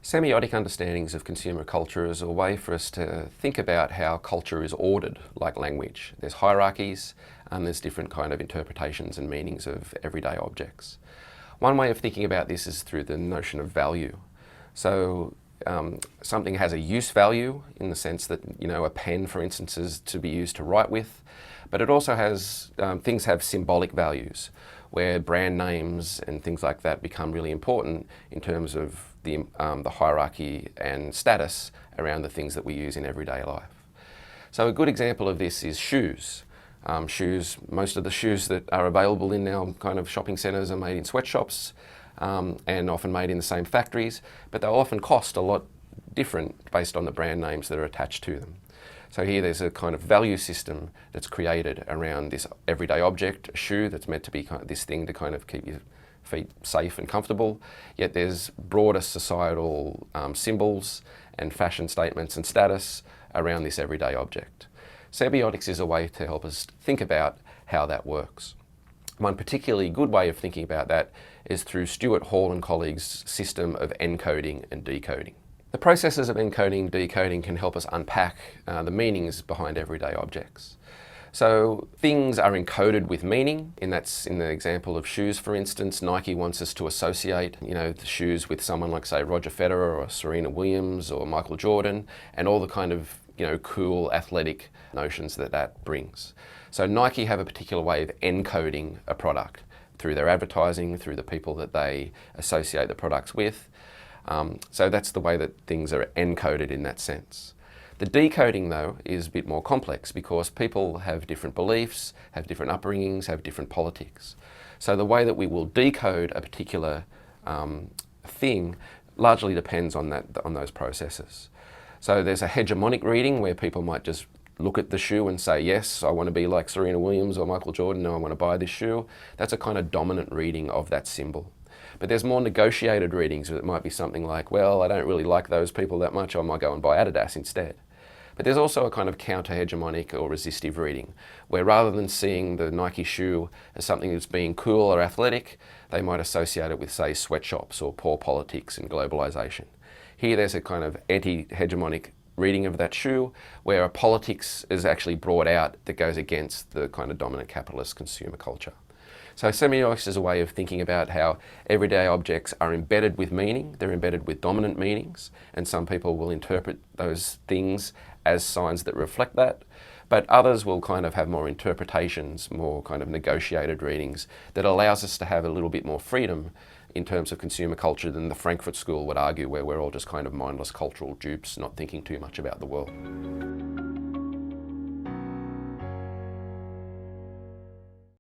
Semiotic understandings of consumer culture is a way for us to think about how culture is ordered, like language. There's hierarchies and there's different kind of interpretations and meanings of everyday objects. One way of thinking about this is through the notion of value. So something has a use value in the sense that, a pen, for instance, is to be used to write with, but it also has, things have symbolic values where brand names and things like that become really important in terms of the hierarchy and status around the things that we use in everyday life. So a good example of this is shoes. Most of the shoes that are available in our kind of shopping centres are made in sweatshops and often made in the same factories, but they'll often cost a lot different based on the brand names that are attached to them. So here there's a kind of value system that's created around this everyday object, a shoe that's meant to be kind of this thing to kind of keep your feet safe and comfortable, yet there's broader societal symbols and fashion statements and status around this everyday object. Semiotics is a way to help us think about how that works. One particularly good way of thinking about that is through Stuart Hall and colleagues' system of encoding and decoding. The processes of encoding and decoding can help us unpack the meanings behind everyday objects. So things are encoded with meaning, and that's in the example of shoes, for instance. Nike wants us to associate, the shoes with someone like, say, Roger Federer or Serena Williams or Michael Jordan, and all the kind of, cool athletic notions that brings. So Nike have a particular way of encoding a product through their advertising, through the people that they associate the products with. So that's the way that things are encoded in that sense. The decoding, though, is a bit more complex because people have different beliefs, have different upbringings, have different politics. So the way that we will decode a particular thing largely depends on those processes. So there's a hegemonic reading where people might just look at the shoe and say, yes, I want to be like Serena Williams or Michael Jordan, no, I want to buy this shoe. That's a kind of dominant reading of that symbol. But there's more negotiated readings that might be something like, well, I don't really like those people that much, I might go and buy Adidas instead. But there's also a kind of counter-hegemonic or resistive reading, where rather than seeing the Nike shoe as something that's being cool or athletic, they might associate it with, say, sweatshops or poor politics and globalisation. Here there's a kind of anti-hegemonic reading of that shoe, where a politics is actually brought out that goes against the kind of dominant capitalist consumer culture. So semiotics is a way of thinking about how everyday objects are embedded with meaning, they're embedded with dominant meanings, and some people will interpret those things as signs that reflect that, but others will kind of have more interpretations, more kind of negotiated readings that allows us to have a little bit more freedom in terms of consumer culture than the Frankfurt School would argue, where we're all just kind of mindless cultural dupes, not thinking too much about the world.